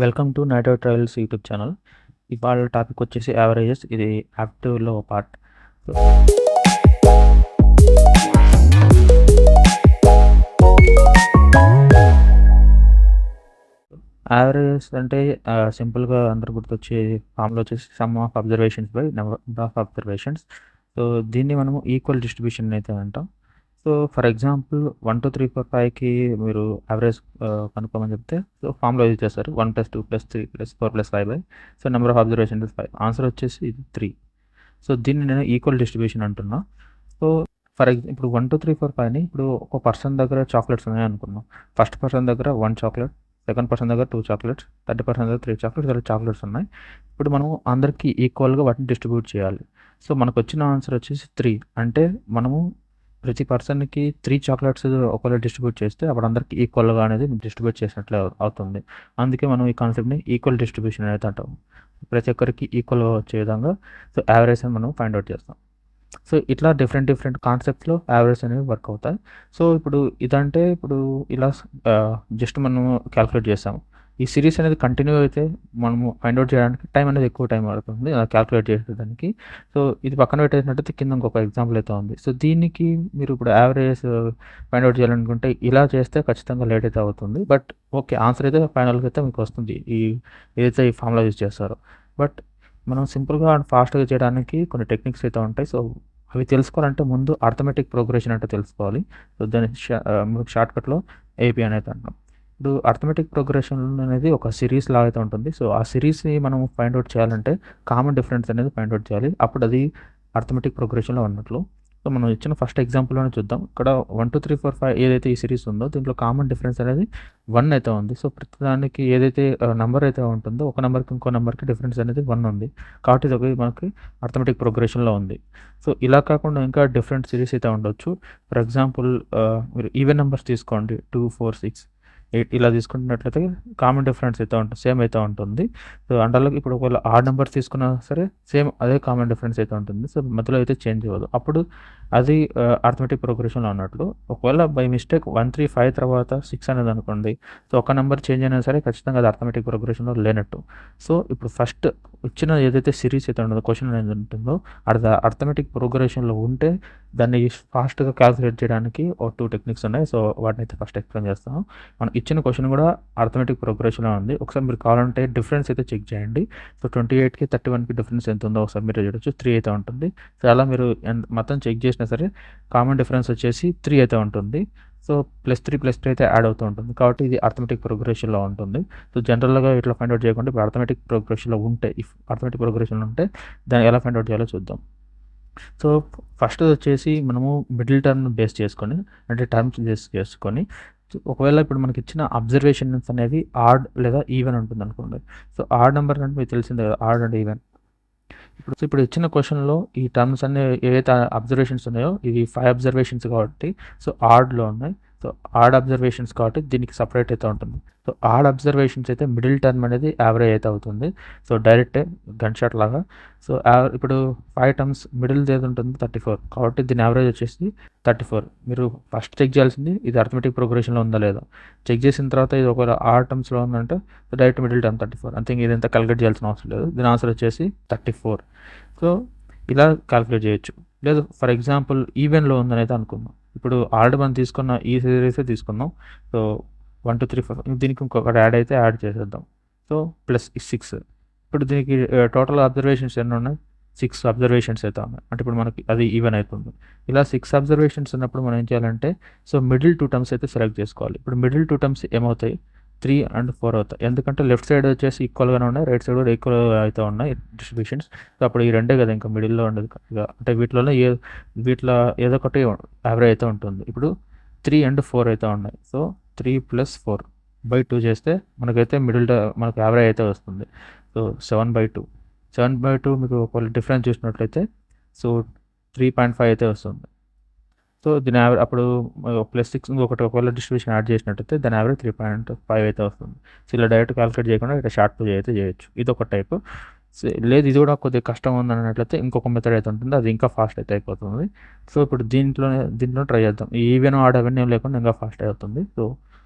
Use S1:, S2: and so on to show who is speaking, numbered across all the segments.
S1: Welcome to night out travels YouTube channel. ఇవాళ topic వచ్చేసి averages. ఇది యాప్టివ్లో పార్ట్. యావరేజెస్ అంటే సింపుల్గా అందరు గుర్తొచ్చే ఫామ్లో వచ్చేసి some of observations by number of observations. So దీన్ని మనము ఈక్వల్ డిస్ట్రిబ్యూషన్ అయితే అంటాం. సో ఫర్ ఎగ్జాంపుల్ 1 2 3 4 5కి మీరు యావరేజ్ కనుక్కోమని చెప్తే సో ఫామ్లో యూజ్ చేస్తారు 1 + 2 + 3 + 4 + 5 so number of observation 5. Answer వచ్చేసి ఇది 3. సో దీన్ని నేను ఈక్వల్ డిస్ట్రిబ్యూషన్ అంటున్నా. సో ఇప్పుడు 1 2 3 4 5ని ఇప్పుడు ఒక పర్సన్ దగ్గర చాక్లెట్స్ ఉన్నాయి అనుకున్నాం. ఫస్ట్ పర్సన్ దగ్గర 1 చాక్లెట్, సెకండ్ పర్సన్ దగ్గర 2 చాక్లెట్స్, థర్డ్ పర్సన్ దగ్గర 3 చాక్లెట్స్, ఇలా చాక్లెట్స్ ఉన్నాయి. ఇప్పుడు మనం అందరికీ ఈక్వల్గా వాటిని డిస్ట్రిబ్యూట్ చేయాలి. సో మనకు వచ్చిన ఆన్సర్ వచ్చేసి 3. అంటే మనము ప్రతి పర్సన్కి 3 చాక్లెట్స్ ఒకవేళ డిస్ట్రిబ్యూట్ చేస్తే అప్పుడు అందరికి ఈక్వల్గా అనేది డిస్ట్రిబ్యూట్ చేసినట్లే అవుతుంది. అందుకే మనం ఈ కాన్సెప్ట్ని ఈక్వల్ డిస్ట్రిబ్యూషన్ అనేది అంటాం. ప్రతి ఒక్కరికి ఈక్వల్గా వచ్చే విధంగా సో యావరేజ్ అని మనం ఫైండ్ అవుట్ చేస్తాం. సో ఇట్లా డిఫరెంట్ కాన్సెప్ట్స్లో యావరేజ్ అనేవి వర్క్ అవుతాయి. సో ఇప్పుడు ఇదంటే ఇప్పుడు ఇలా జస్ట్ మనం క్యాలిక్యులేట్ చేస్తాము. ఈ సిరీస్ అనేది కంటిన్యూ అయితే మనము ఫైండ్ అవుట్ చేయడానికి టైం అనేది ఎక్కువ టైం పడుతుంది క్యాలిక్యులేట్ చేసేదానికి. సో ఇది పక్కన పెట్టేసినట్టయితే కింద ఇంకొక ఎగ్జాంపుల్ అయితే ఉంది. సో దీనికి మీరు ఇప్పుడు యావరేజ్ ఫైండ్ అవుట్ చేయాలనుకుంటే ఇలా చేస్తే ఖచ్చితంగా లేట్ అయితే అవుతుంది. బట్ ఓకే, ఆన్సర్ అయితే ఫైనల్గా అయితే మీకు వస్తుంది ఏదైతే ఈ ఫార్ములా యూజ్ చేస్తారో. బట్ మనం సింపుల్గా అండ్ ఫాస్ట్గా చేయడానికి కొన్ని టెక్నిక్స్ అయితే ఉంటాయి. సో అవి తెలుసుకోవాలంటే ముందు అర్థమెటిక్ ప్రోగ్రెషన్ అంటే తెలుసుకోవాలి. సో దాని షార్ట్కట్లో ఏపీ అనేది అంటాం. ఇప్పుడు అర్థమెటిక్ ప్రోగ్రెషన్ అనేది ఒక సిరీస్ లాగా అయితే ఉంటుంది. సో ఆ సిరీస్ని మనం ఫైండ్ అవుట్ చేయాలంటే కామన్ డిఫరెన్స్ అనేది ఫైండ్ అవుట్ చేయాలి. అప్పుడు అది అర్థమెటిక్ ప్రోగ్రెషన్లో ఉన్నట్లు. సో మనం ఇచ్చిన ఫస్ట్ ఎగ్జాంపుల్లోనే చూద్దాం. ఇక్కడ 1 2 3 4 5 ఏదైతే ఈ సిరీస్ ఉందో దీంట్లో కామన్ డిఫరెన్స్ అనేది 1 అయితే ఉంది. సో ప్రతిదానికి ఏదైతే నెంబర్ అయితే ఉంటుందో ఒక నెంబర్కి ఇంకో నెంబర్కి డిఫరెన్స్ అనేది 1 ఉంది. కాబట్టి ఇది మనకి అర్థమెటిక్ ప్రోగ్రెషన్లో ఉంది. సో ఇలా కాకుండా ఇంకా డిఫరెంట్ సిరీస్ అయితే ఉండొచ్చు. ఫర్ ఎగ్జాంపుల్ మీరు ఈవెన్ నెంబర్స్ తీసుకోండి, 2 4 6 8 ఇలా తీసుకుంటున్నట్లయితే కామన్ డిఫరెన్స్ అయితే ఉంటుంది, సేమ్ అయితే ఉంటుంది. సో అందులో ఇప్పుడు ఒకవేళ ఆడ్ నెంబర్ తీసుకున్నా సరే సేమ్ అదే కామన్ డిఫరెన్స్ అయితే ఉంటుంది. సో మధ్యలో అయితే చేంజ్ అవ్వదు. అప్పుడు అది అర్థమెటిక్ ప్రోగ్రెషన్లో ఉన్నట్లు. ఒకవేళ బై మిస్టేక్ 1 3 5 తర్వాత 6 అనేది అనుకోండి. సో ఒక నెంబర్ చేంజ్ అయినా సరే ఖచ్చితంగా అది అర్థమెటిక్ ప్రోగ్రెషన్లో లేనట్టు. సో ఇప్పుడు ఫస్ట్ ఇచ్చిన ఏదైతే సిరీస్ అయితే ఉంటుందో క్వశ్చన్ అనేది ఉంటుందో అది అర్థమెటిక్ ప్రోగ్రెషన్లో ఉంటే దాన్ని ఫాస్ట్గా క్యాల్కులేట్ చేయడానికి ఒక 2 టెక్నిక్స్ ఉన్నాయి. సో వాటిని అయితే ఫస్ట్ ఎక్స్ప్లెయిన్ చేస్తాను. మనం ఇచ్చిన క్వశ్చన్ కూడా అర్థమెటిక్ ప్రోగ్రెషన్లో ఉంది. ఒకసారి మీరు కావాలంటే డిఫరెన్స్ అయితే చెక్ చేయండి. సో 28కి 31కి డిఫరెన్స్ ఎంత ఉందో ఒకసారి మీరు చూడొచ్చు. 3 అయితే ఉంటుంది. సో అలా మీరు మొత్తం చెక్ చేసినా సరే కామన్ డిఫరెన్స్ వచ్చేసి 3 అయితే ఉంటుంది. సో +3 అయితే యాడ్ అవుతూ ఉంటుంది. కాబట్టి ఇది అర్థమెటిక్ ప్రోగ్రెషన్లో ఉంటుంది. సో జనరల్గా ఇట్లా ఫైండ్ అవుట్ చేయకుండా ఇప్పుడు అర్థమెటిక్ ప్రోగ్రెషన్లో ఉంటే అర్థమెటిక్ ప్రోగ్రెషన్లో ఉంటే దాన్ని ఎలా ఫైండ్ అవుట్ చేయాలో చూద్దాం. సో ఫస్ట్ వచ్చేసి మనము మిడిల్ టర్మ్ బేస్ చేసుకొని అంటే టర్మ్స్ బేస్ చేసుకొని ఒకవేళ ఇప్పుడు మనకి ఇచ్చిన అబ్జర్వేషన్స్ అనేవి ఆడ్ లేదా ఈవెన్ ఉంటుంది అనుకోండి. సో ఆడ్ నెంబర్ అంటే మీకు తెలిసిందే కదా, ఆడ్ అండ్ ఈవెన్. ఇప్పుడు ఇచ్చిన క్వశ్చన్లో ఈ టర్మ్స్ అన్ని ఏవైతే అబ్జర్వేషన్స్ ఉన్నాయో ఇవి 5 అబ్జర్వేషన్స్ కాబట్టి సో ఆడ్లో ఉన్నాయి. సో ఆడ్ అబ్జర్వేషన్స్ కాబట్టి దీనికి సపరేట్ అయితే ఉంటుంది. సో ఆడ్ అబ్జర్వేషన్స్ అయితే మిడిల్ టర్మ్ అనేది యావరేజ్ అయితే అవుతుంది. సో డైరెక్టే గన్ షాట్ లాగా. సో ఇప్పుడు 5 టర్మ్స్ మిడిల్ ఏది ఉంటుంది 34. కాబట్టి దీని యావరేజ్ వచ్చేసి 34. మీరు ఫస్ట్ చెక్ చేయాల్సింది ఇది అర్థమెటిక్ ప్రోగ్రెషన్లో ఉందా లేదా. చెక్ చేసిన తర్వాత ఇది ఒకవేళ ఆడ్ టర్మ్స్లో ఉందంటే డైరెక్ట్ మిడిల్ టర్మ్ 34. అంతే, ఇదంతా క్యాలిక్యులేట్ చేయాల్సిన అవసరం లేదు. దీని ఆన్సర్ వచ్చేసి 34. సో ఇలా క్యాలిక్యులేట్ చేయొచ్చు. లేదు ఫర్ ఎగ్జాంపుల్ ఈవెన్లో ఉందని అయితే అనుకుందాం. ఇప్పుడు ఆల్రెడీ మనం తీసుకున్న ఈ సిరీసే తీసుకుందాం. సో 1 2 3 4 దీనికి ఇంకొకటి యాడ్ చేసేద్దాం. సో +6. ఇప్పుడు దీనికి టోటల్ అబ్జర్వేషన్స్ ఎన్ని ఉన్నాయి, 6 అబ్జర్వేషన్స్ అయితే ఉన్నాయి. అంటే ఇప్పుడు మనకి అది ఈవెన్ అవుతుంది. ఇలా 6 అబ్జర్వేషన్స్ ఉన్నప్పుడు మనం ఏం చేయాలంటే సో మిడిల్ 2 టర్మ్స్ అయితే సెలెక్ట్ చేసుకోవాలి. ఇప్పుడు మిడిల్ 2 టర్మ్స్ ఏమవుతాయి, 3 and 4 అవుతాయి. ఎందుకంటే లెఫ్ట్ సైడ్ వచ్చేసి ఈక్వల్గానే ఉన్నాయి, రైట్ సైడ్ కూడా ఈక్వల్ అయితే ఉన్నాయి డిస్ట్రిబ్యూషన్స్. సో అప్పుడు ఈ రెండే కదా ఇంకా మిడిల్లో ఉండదు. అంటే వీటిలో ఏదో ఒకటి యావరేజ్ అయితే ఉంటుంది. ఇప్పుడు 3 and 4 అయితే ఉన్నాయి. సో 3 + 4/2 చేస్తే మనకైతే మనకు యావరేజ్ అయితే వస్తుంది. సో 7/2 మీకు ఒకవేళ డిఫరెన్స్ చూసినట్లయితే సో 3.5 అయితే వస్తుంది. సో దీని యావరేజ్ అప్పుడు +6 ఇంకొకటి ఒకవేళ డిస్ట్రిబ్యూషన్ యాడ్ చేసినట్టయితే దాని యావరేజ్ 3.5 అయితే వస్తుంది. సో ఇలా డైరెక్ట్ క్యాలిక్యులేట్ చేయకుండా ఇట్లా షార్ట్ అయితే చేయొచ్చు. ఇది ఒక టైపు. లేదు ఇది కూడా కొద్దిగా కష్టం ఉందన్నట్లయితే ఇంకొక మెథడ్ అయితే ఉంటుంది, అది ఇంకా ఫాస్ట్ అయితే అయిపోతుంది. సో ఇప్పుడు దీంట్లో ట్రై చేద్దాం. ఈ ఈవెన్ ఆడ్ అవన్నీ లేకుండా ఇంకా ఫాస్ట్ అవుతుంది. సో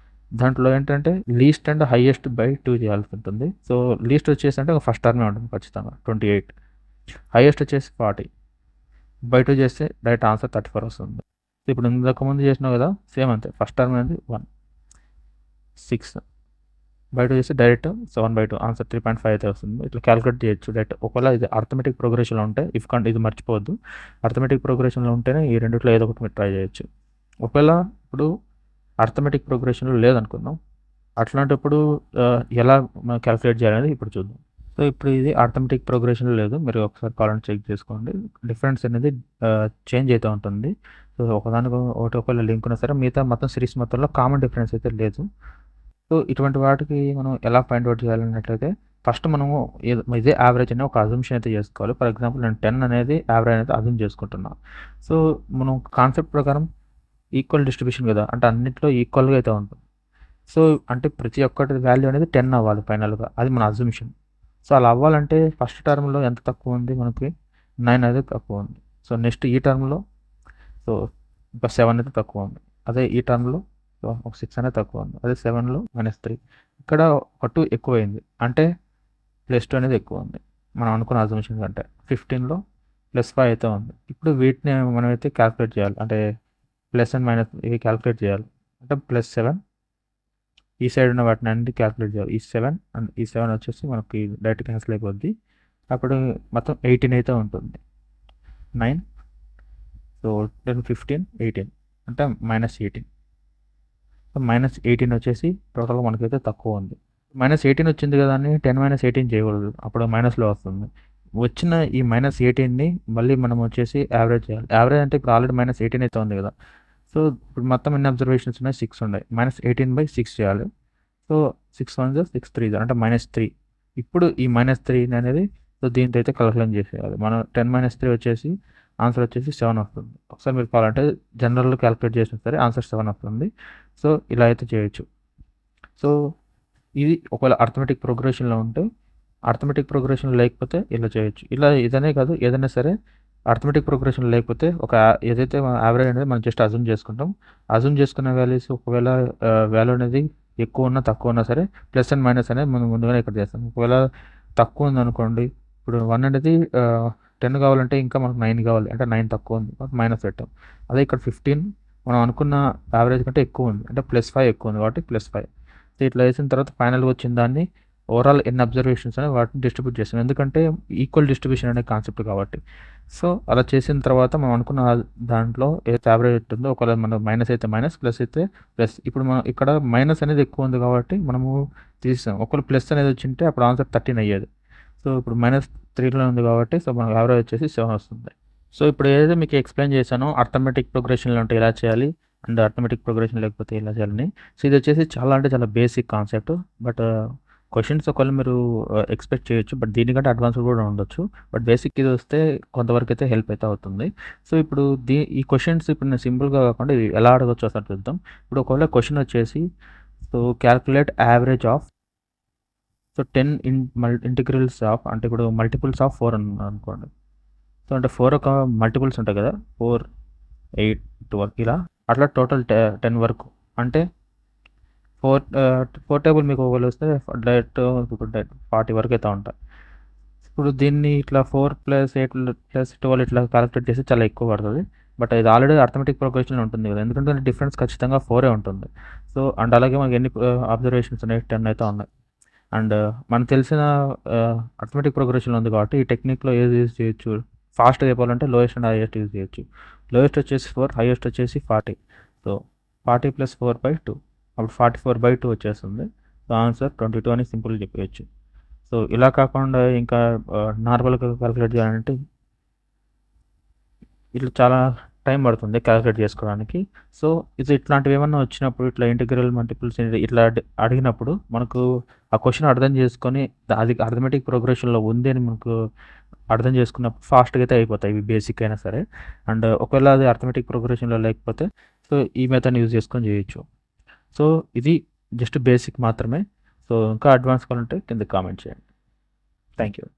S1: దాంట్లో ఏంటంటే లీస్ట్ అండ్ హైయెస్ట్ బై 2 చేయాల్సి ఉంటుంది. సో లీస్ట్ వచ్చేసి అంటే ఫస్ట్ టర్మే ఉంటుంది ఖచ్చితంగా 28, హైయెస్ట్ వచ్చేసి 40, బై 2 చేస్తే డైరెక్ట్ ఆన్సర్ 34 వస్తుంది. సో ఇప్పుడు ఇంతకు ముందు చేసినావు కదా, సేమ్ అంతే. ఫస్ట్ టర్మ్ అనేది 1, 6 బై 2 చేస్తే డైరెక్ట్ 7/2 ఆన్సర్ 3.5 అయితే వస్తుంది. ఇట్లా క్యాలిక్యులేట్ చేయొచ్చు డైరెక్ట్. ఒకవేళ ఇది అర్థమెటిక్ ప్రోగ్రెషన్లో ఉంటే ఇది మర్చిపోవద్దు, అర్థమెటిక్ ప్రోగ్రెషన్లో ఉంటేనే ఈ రెండిట్లో ఏదో ఒకటి మీరు ట్రై చేయొచ్చు. ఒకవేళ ఇప్పుడు అర్థమెటిక్ ప్రోగ్రెషన్లో లేదనుకుందాం, అట్లాంటప్పుడు ఎలా క్యాలిక్యులేట్ చేయాలనేది ఇప్పుడు చూద్దాం. సో ఇప్పుడు ఇది అర్థమెటిక్ ప్రోగ్రెషన్లో లేదు, మీరు ఒకసారి కావాలంటే చెక్ చేసుకోండి. డిఫరెన్స్ అనేది చేంజ్ అవుతూ ఉంటుంది. సో ఒకదానికి ఒకటి ఒకవేళ లింక్ ఉన్నా సరే మిగతా మొత్తం సిరీస్ మొత్తంలో కామన్ డిఫరెన్స్ అయితే లేదు. సో ఇటువంటి వాటికి మనం ఎలా ఫైండ్ అవుట్ చేయాలన్నట్లయితే ఫస్ట్ మనము ఇదే యావరేజ్ అనే ఒక అజంప్షన్ అయితే చేసుకోవాలి. ఫర్ ఎగ్జాంపుల్ నేను 10 అనేది యావరేజ్ అయితే అజంప్ చేసుకుంటున్నాను. సో మనం కాన్సెప్ట్ ప్రకారం ఈక్వల్ డిస్ట్రిబ్యూషన్ కదా, అంటే అన్నింటిలో ఈక్వల్గా అయితే ఉంటుంది. సో అంటే ప్రతి ఒక్కటి వాల్యూ అనేది 10 అవ్వాలి ఫైనల్గా, అది మన అజంప్షన్. సో అలా అవ్వాలంటే ఫస్ట్ టర్మ్లో ఎంత తక్కువ ఉంది మనకి, 9 అనేది తక్కువ ఉంది. సో నెక్స్ట్ ఈ టర్మ్లో సో ఇంకా 7 అయితే తక్కువ ఉంది. అదే ఈ టర్మ్లో ఒక 6 అనేది తక్కువ ఉంది. అదే 7లో -3. ఇక్కడ ఒక 2 ఎక్కువైంది, అంటే +2 అనేది ఎక్కువ ఉంది మనం అనుకున్న అజంప్షన్ కంటే. 15లో +5 అయితే ఉంది. ఇప్పుడు వీటిని మనమైతే క్యాలిక్యులేట్ చేయాలి, అంటే ప్లస్ అండ్ మైనస్ ఇవి క్యాలిక్యులేట్ చేయాలి. అంటే +7 ఈ సైడ్ ఉన్న వాటిని అన్ని క్యాలిక్యులేట్ చేయాలి. ఈ 7 అండ్ ఈ 7 వచ్చేసి మనకి డైరెక్ట్ క్యాన్సిల్ అయిపోద్ది. అప్పుడు మొత్తం 18 అయితే ఉంటుంది. 9 సో 10, 15, 18 అంటే -18. సో -18 వచ్చేసి టోటల్గా మనకైతే తక్కువ ఉంది. -18 వచ్చింది కదా అని 10 - 18 చేయకూడదు, అప్పుడు మైనస్లో వస్తుంది. వచ్చిన ఈ -18ని మళ్ళీ మనం వచ్చేసి యావరేజ్ చేయాలి. యావరేజ్ అంటే ఇప్పుడు ఆల్రెడీ -18 అయితే ఉంది కదా. సో ఇప్పుడు మొత్తం ఎన్ని అబ్జర్వేషన్స్ ఉన్నాయి, 6 ఉన్నాయి. -18/6 చేయాలి. సో 6 1 6 3 అంటే -3. ఇప్పుడు ఈ -3 అనేది సో దీంతో అయితే కలెక్షన్ చేసేయాలి. మనం 10 - 3 వచ్చేసి ఆన్సర్ వచ్చేసి 7 వస్తుంది. ఒకసారి మీరు కావాలంటే జనరల్లో క్యాలిక్యులేట్ చేసినా సరే ఆన్సర్ 7 వస్తుంది. సో ఇలా అయితే చేయొచ్చు. సో ఇది ఒకవేళ అర్థమెటిక్ ప్రోగ్రెషన్లో ఉంటే, అర్థమెటిక్ ప్రోగ్రెషన్ లేకపోతే ఇలా చేయొచ్చు. ఇలా ఇదనే కాదు, ఏదైనా సరే అర్థమెటిక్ ప్రోగ్రెషన్ లేకపోతే ఏదైతే యావరేజ్ అనేది మనం జస్ట్ అజ్యూమ్ చేసుకుంటాం. అజ్యూమ్ చేసుకున్న వాల్యూస్ ఒకవేళ వాల్యూ అనేది ఎక్కువ ఉన్నా తక్కువ ఉన్నా సరే ప్లస్ అండ్ మైనస్ అనేది మనం ముందుగానే ఇక్కడ చేస్తాం. ఒకవేళ తక్కువ ఉందనుకోండి, ఇప్పుడు 1 అనేది 10 కావాలంటే ఇంకా మనకు 9 కావాలి, అంటే 9 తక్కువ ఉంది మైనస్ పెట్టాం. అదే ఇక్కడ 15 మనం అనుకున్న యావరేజ్ కంటే ఎక్కువ ఉంది, అంటే +5 ఎక్కువ ఉంది కాబట్టి +5. సో ఇట్లా వేసిన తర్వాత ఫైనల్గా వచ్చిన దాన్ని ఓవరాల్ ఎన్ని అబ్జర్వేషన్స్ అని వాటిని డిస్ట్రిబ్యూట్ చేస్తాం, ఎందుకంటే ఈక్వల్ డిస్ట్రిబ్యూషన్ అనే కాన్సెప్ట్ కాబట్టి. సో అలా చేసిన తర్వాత మనం అనుకున్న దాంట్లో ఏదైతే యావరేజ్ ఉంటుందో, ఒకవేళ మనం మైనస్ అయితే మైనస్, ప్లస్ అయితే ప్లస్. ఇప్పుడు మనం ఇక్కడ మైనస్ అనేది ఎక్కువ ఉంది కాబట్టి మనము తీసాం. ఒకవేళ ప్లస్ అనేది వచ్చింటే అప్పుడు ఆన్సర్ 13 అయ్యేది. సో ఇప్పుడు -3లో ఉంది కాబట్టి సో మనకు యావరేజ్ వచ్చేసి 7 వస్తుంది. సో ఇప్పుడు ఏదైతే మీకు ఎక్స్ప్లెయిన్ చేశానో అర్థమెటిక్ ప్రోగ్రెషన్లో ఉంటే ఎలా చేయాలి అండ్ అర్థమెటిక్ ప్రోగ్రెషన్ లేకపోతే ఎలా చేయాలని, సో ఇది వచ్చేసి చాలా అంటే చాలా బేసిక్ కాన్సెప్ట్. బట్ క్వశ్చన్స్ ఒకవేళ మీరు ఎక్స్పెక్ట్ చేయొచ్చు, బట్ దీనికంటే అడ్వాన్స్డ్ కూడా ఉండొచ్చు. బట్ బేసిక్ ఇది వస్తే కొంతవరకు అయితే హెల్ప్ అయితే అవుతుంది. సో ఇప్పుడు ఈ క్వశ్చన్స్ ఇప్పుడు నేను సింపుల్గా కాకుండా ఇవి ఎలా అడగొచ్చు అసలు చూద్దాం. ఇప్పుడు ఒకవేళ క్వశ్చన్ వచ్చేసి so calculate average of so 10 integrals of, అంటే ఇప్పుడు మల్టిపుల్స్ ఆఫ్ 4 అనుకోండి. సో అంటే 4 ఒక మల్టిపుల్స్ ఉంటాయి కదా, 4, 8, 12 ఇలా అట్లా టోటల్ 10 వరకు. అంటే 4 టేబుల్ మీకు ఒకవేళ వస్తే డైరెక్ట్ 40 వరకు అయితే ఉంటాయి. ఇప్పుడు దీన్ని ఇట్లా 4 + 8 + 12 ఇట్లా క్యాలిక్యులేట్ చేస్తే చాలా ఎక్కువ పడుతుంది. బట్ ఇది ఆల్రెడీ అర్థమెటిక్ ప్రోగ్రెషన్ ఉంటుంది కదా, ఎందుకంటే డిఫరెన్స్ ఖచ్చితంగా 4 ఉంటుంది. సో అండ్ అలాగే మనకి ఎన్ని అబ్జర్వేషన్స్ ఉన్నాయి, 10 అయితే ఉన్నాయి. అండ్ మనకు తెలిసిన అర్థమెటిక్ ప్రోగ్రెషన్లో ఉంది కాబట్టి ఈ టెక్నిక్లో ఏది యూజ్ చేయొచ్చు, ఫాస్ట్గా అయిపోవాలంటే లోయెస్ట్ అండ్ హైయెస్ట్ యూజ్ చేయొచ్చు. లోయెస్ట్ వచ్చేసి 4, హైయెస్ట్ వచ్చేసి 40. సో 40 + 4/2 అప్పుడు 44/2 వచ్చేస్తుంది. సో ఆన్సర్ 22 అని సింపుల్గా చెప్పవచ్చు. సో ఇలా కాకుండా ఇంకా నార్మల్గా క్యాలిక్యులేట్ చేయాలంటే ఇట్లా చాలా టైం పడుతుంది క్యాలిక్యులేట్ చేసుకోవడానికి. సో ఇట్లాంటివి ఏమన్నా వచ్చినప్పుడు, ఇట్లా ఇంటిగ్రల్ మల్టిపుల్స్ ఇట్లా అడిగినప్పుడు మనకు ఆ క్వశ్చన్ అర్థం చేసుకొని అది అర్థమెటిక్ ప్రోగ్రెషన్లో ఉంది అని మనకు అర్థం చేసుకున్నప్పుడు ఫాస్ట్గా అయితే అయిపోతాయి ఇవి బేసిక్ అయినా సరే. అండ్ ఒకవేళ అది అర్థమెటిక్ ప్రోగ్రెషన్లో లేకపోతే సో ఈ మెథడ్ యూజ్ చేసుకొని చేయొచ్చు. సో ఇది జస్ట్ బేసిక్ మాత్రమే. సో ఇంకా అడ్వాన్స్ కావాలంటే కింద కామెంట్ చేయండి. Thank you.